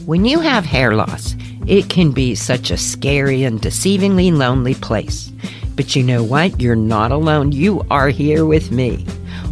When you have hair loss, it can be such a scary and deceivingly lonely place. But you know what? You're not alone. You are here with me.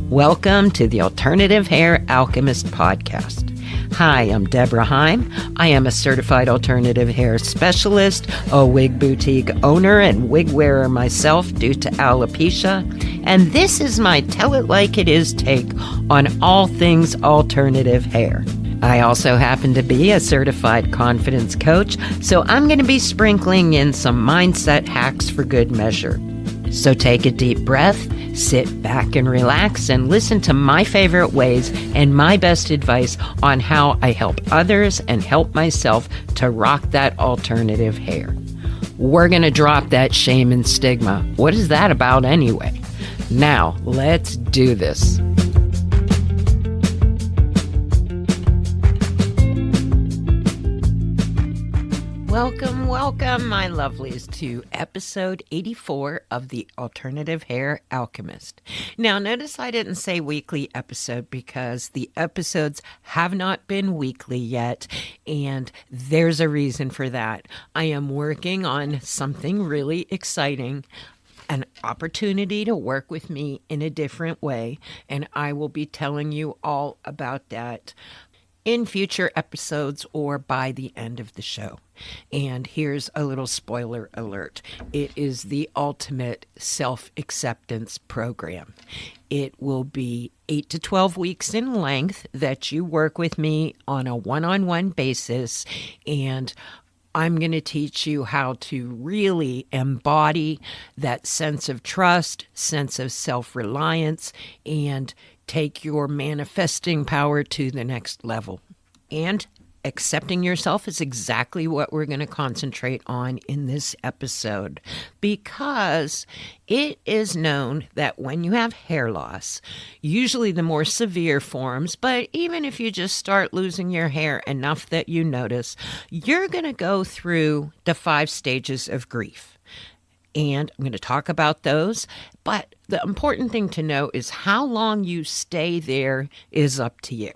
Welcome to the Alternative Hair Alchemist podcast. Hi, I'm Debra Heim. I am a certified alternative hair specialist, a wig boutique owner, and wig wearer myself due to alopecia. And this is my Tell It Like It Is take on all things alternative hair. I also happen to be a certified confidence coach, so I'm going to be sprinkling in some mindset hacks for good measure. So take a deep breath, sit back and relax, and listen to my favorite ways and my best advice on how I help others and help myself to rock that alternative hair. We're going to drop that shame and stigma. What is that about anyway? Now, let's do this. Welcome, my lovelies, to episode 84 of the Alternative Hair Alchemist. Now, notice I didn't say weekly episode because the episodes have not been weekly yet, and there's a reason for that. I am working on something really exciting, an opportunity to work with me in a different way, and I will be telling you all about that in future episodes or by the end of the show. And here's a little spoiler alert. It is the ultimate self-acceptance program. It will be 8 to 12 weeks in length that you work with me on a one-on-one basis, and I'm going to teach you how to really embody that sense of trust, sense of self-reliance, and take your manifesting power to the next level. And accepting yourself is exactly what we're going to concentrate on in this episode, because it is known that when you have hair loss, usually the more severe forms, but even if you just start losing your hair enough that you notice, you're going to go through the 5 stages of grief. And I'm going to talk about those. But the important thing to know is how long you stay there is up to you.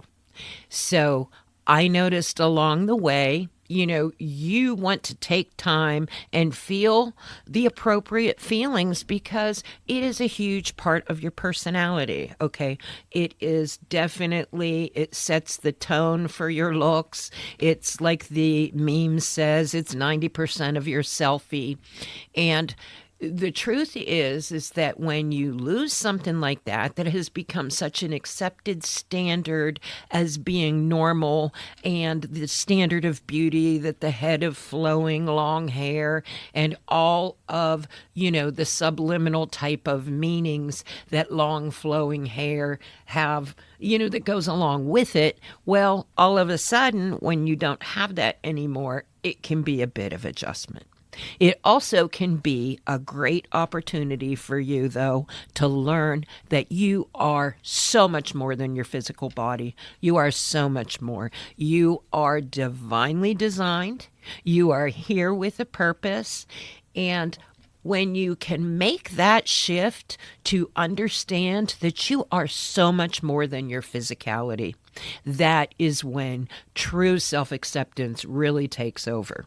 So I noticed along the way, you want to take time and feel the appropriate feelings because it is a huge part of your personality, okay? It sets the tone for your looks. It's like the meme says, it's 90% of your selfie. And the truth is that when you lose something like that has become such an accepted standard as being normal and the standard of beauty, that the head of flowing long hair and all of, the subliminal type of meanings that long flowing hair have, that goes along with it. Well, all of a sudden, when you don't have that anymore, it can be a bit of adjustment. It also can be a great opportunity for you, though, to learn that you are so much more than your physical body. You are so much more. You are divinely designed. You are here with a purpose. And when you can make that shift to understand that you are so much more than your physicality, that is when true self-acceptance really takes over.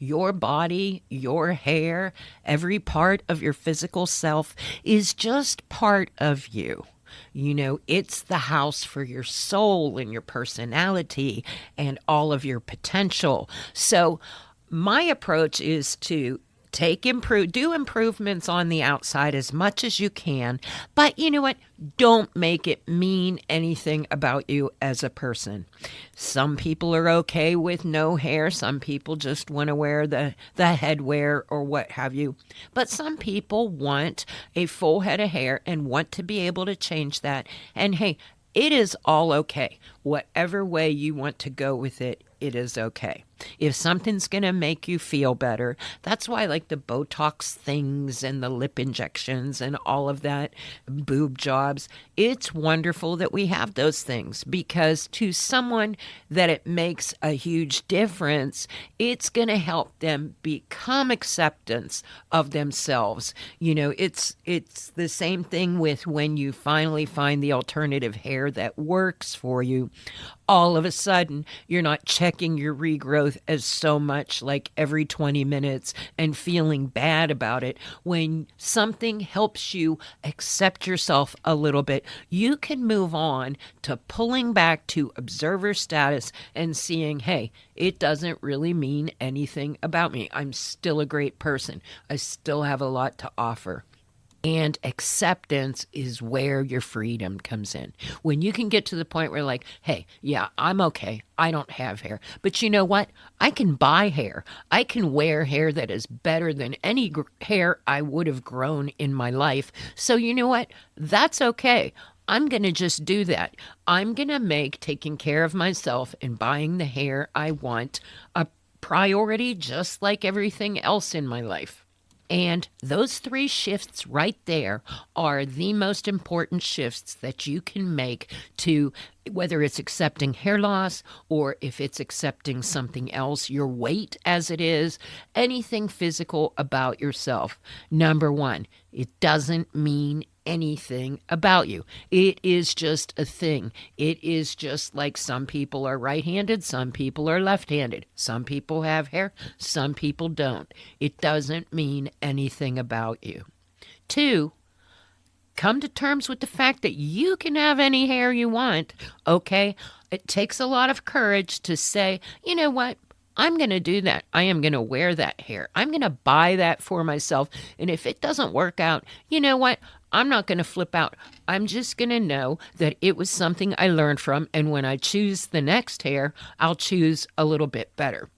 Your body, your hair, every part of your physical self is just part of you. It's the house for your soul and your personality and all of your potential. So my approach is to do improvements on the outside as much as you can, but you know what? Don't make it mean anything about you as a person. Some people are okay with no hair. Some people just want to wear the headwear or what have you. But some people want a full head of hair and want to be able to change that. And hey, it is all okay. Whatever way you want to go with it, it is okay. If something's going to make you feel better, that's why like the Botox things and the lip injections and all of that, boob jobs, it's wonderful that we have those things because to someone that it makes a huge difference, it's going to help them become acceptance of themselves. It's the same thing with when you finally find the alternative hair that works for you. All of a sudden, you're not checking your regrowth as so much like every 20 minutes and feeling bad about it. When something helps you accept yourself a little bit, you can move on to pulling back to observer status and seeing, hey, it doesn't really mean anything about me. I'm still a great person. I still have a lot to offer. And acceptance is where your freedom comes in. When you can get to the point where, like, hey, yeah, I'm okay. I don't have hair. But you know what? I can buy hair. I can wear hair that is better than any hair I would have grown in my life. So you know what? That's okay. I'm going to just do that. I'm going to make taking care of myself and buying the hair I want a priority, just like everything else in my life. And those 3 shifts right there are the most important shifts that you can make to whether it's accepting hair loss or if it's accepting something else, your weight as it is, anything physical about yourself. Number 1, it doesn't mean anything about you. It is just a thing. It is just like some people are right-handed, some people are left-handed. Some people have hair, some people don't. It doesn't mean anything about you. 2, come to terms with the fact that you can have any hair you want, okay? It takes a lot of courage to say, you know what? I'm going to do that. I am going to wear that hair. I'm going to buy that for myself. And if it doesn't work out, you know what? I'm not going to flip out. I'm just going to know that it was something I learned from. And when I choose the next hair, I'll choose a little bit better.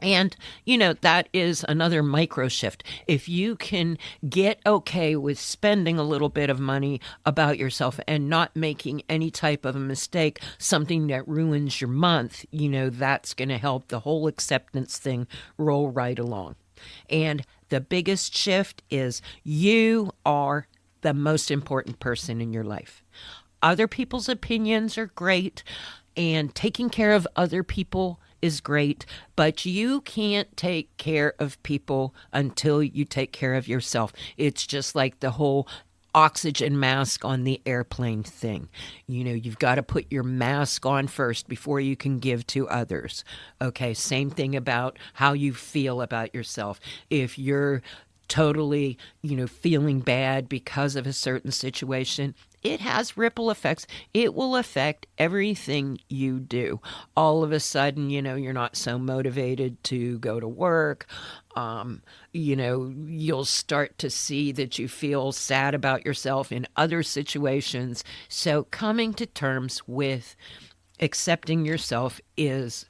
And, that is another micro shift. If you can get okay with spending a little bit of money about yourself and not making any type of a mistake, something that ruins your month, that's going to help the whole acceptance thing roll right along. And the biggest shift is you are the most important person in your life. Other people's opinions are great, and taking care of other people is great, but you can't take care of people until you take care of yourself. It's just like the whole oxygen mask on the airplane thing. You've got to put your mask on first before you can give to others. Okay, same thing about how you feel about yourself. If you're totally, feeling bad because of a certain situation, it has ripple effects. It will affect everything you do. All of a sudden, you're not so motivated to go to work. You'll start to see that you feel sad about yourself in other situations. So coming to terms with accepting yourself is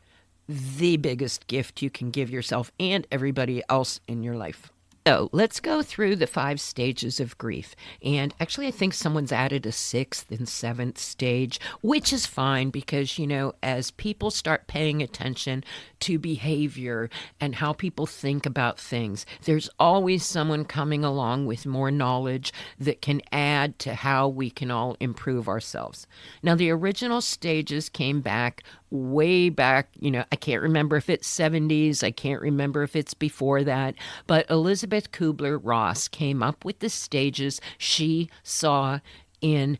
the biggest gift you can give yourself and everybody else in your life. So let's go through the 5 stages of grief. And actually, I think someone's added a 6th and 7th stage, which is fine because, as people start paying attention to behavior and how people think about things, there's always someone coming along with more knowledge that can add to how we can all improve ourselves. Now, the original stages came back way back, I can't remember if it's 70s, I can't remember if it's before that, but Elizabeth Kubler-Ross came up with the stages she saw in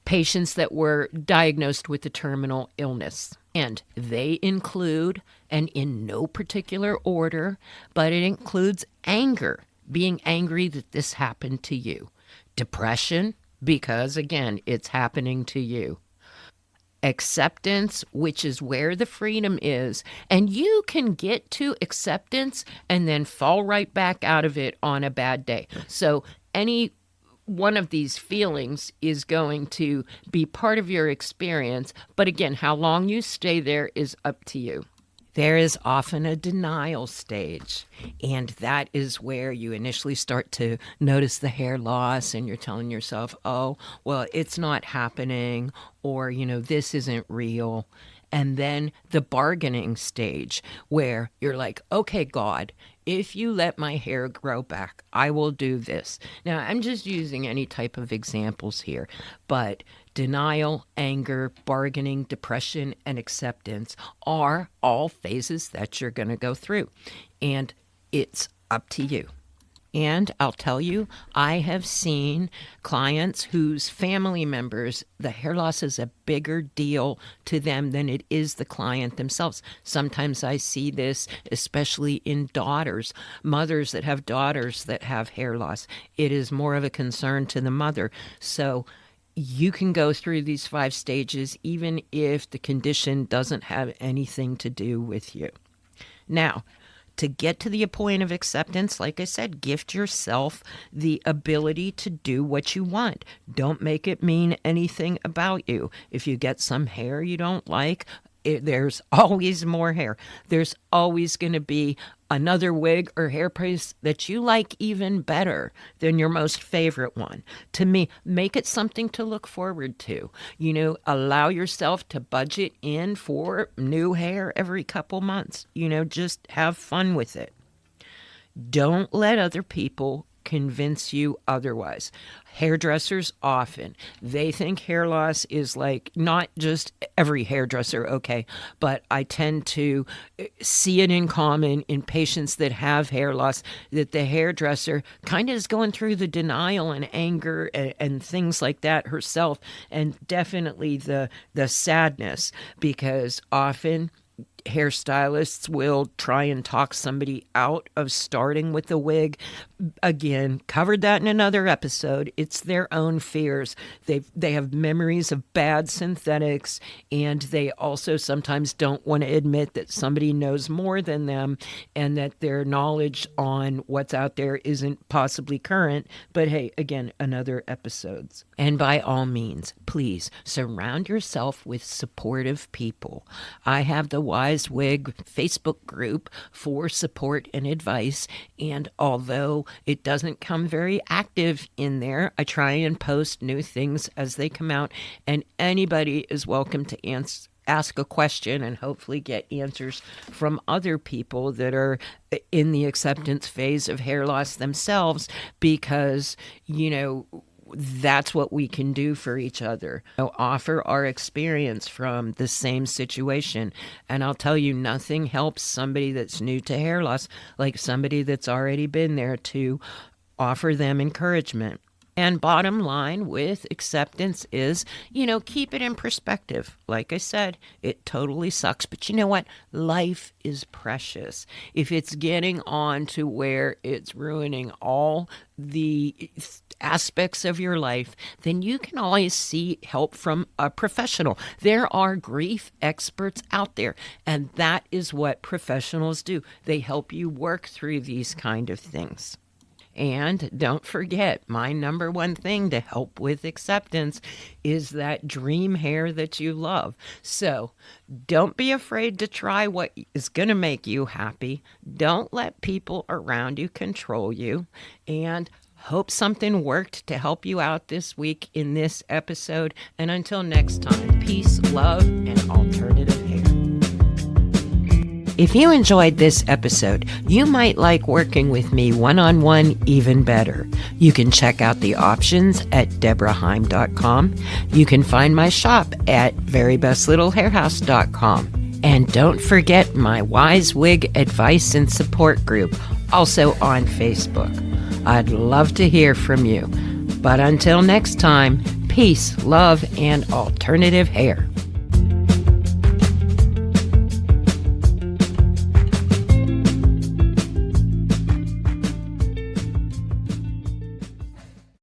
patients that were diagnosed with a terminal illness. And they include, and in no particular order, but it includes anger, being angry that this happened to you. Depression, because again, it's happening to you. Acceptance, which is where the freedom is, and you can get to acceptance and then fall right back out of it on a bad day. So any one of these feelings is going to be part of your experience, but again, how long you stay there is up to you. There is often a denial stage, and that is where you initially start to notice the hair loss and you're telling yourself, oh, well, it's not happening, or, this isn't real. And then the bargaining stage where you're like, okay, God, if you let my hair grow back, I will do this. Now, I'm just using any type of examples here, but denial, anger, bargaining, depression, and acceptance are all phases that you're going to go through. And it's up to you. And I'll tell you, I have seen clients whose family members, the hair loss is a bigger deal to them than it is the client themselves. Sometimes I see this, especially in daughters, mothers that have daughters that have hair loss. It is more of a concern to the mother. So you can go through these 5 stages even if the condition doesn't have anything to do with you. Now, to get to the point of acceptance, like I said, gift yourself the ability to do what you want. Don't make it mean anything about you. If you get some hair you don't like, there's always more hair. There's always going to be another wig or hairpiece that you like even better than your most favorite one. To me, make it something to look forward to. Allow yourself to budget in for new hair every couple months. Just have fun with it. Don't let other people convince you otherwise. Hairdressers often, they think hair loss is like, not just every hairdresser, okay, but I tend to see it in common in patients that have hair loss, that the hairdresser kind of is going through the denial and anger and things like that herself, and definitely the sadness, because often hairstylists will try and talk somebody out of starting with a wig. Again, covered that in another episode. It's their own fears. They have memories of bad synthetics, and they also sometimes don't want to admit that somebody knows more than them and that their knowledge on what's out there isn't possibly current. But hey, again, another episodes. And by all means, please surround yourself with supportive people. I have the Wise Wig Facebook group for support and advice, and although it doesn't come very active in there, I try and post new things as they come out, and anybody is welcome to ask a question and hopefully get answers from other people that are in the acceptance phase of hair loss themselves, because, that's what we can do for each other. Offer our experience from the same situation. And I'll tell you, nothing helps somebody that's new to hair loss like somebody that's already been there, to offer them encouragement. And bottom line with acceptance is, keep it in perspective. Like I said, it totally sucks. But you know what? Life is precious. If it's getting on to where it's ruining all the aspects of your life, then you can always seek help from a professional. There are grief experts out there, and that is what professionals do. They help you work through these kind of things. And don't forget, my number one thing to help with acceptance is that dream hair that you love. So don't be afraid to try what is going to make you happy. Don't let people around you control you. And hope something worked to help you out this week in this episode. And until next time, peace, love, and alternative hair. If you enjoyed this episode, you might like working with me one-on-one even better. You can check out the options at debraheim.com. You can find my shop at verybestlittlehairhouse.com. And don't forget my Wise Wig advice and support group, also on Facebook. I'd love to hear from you. But until next time, peace, love, and alternative hair.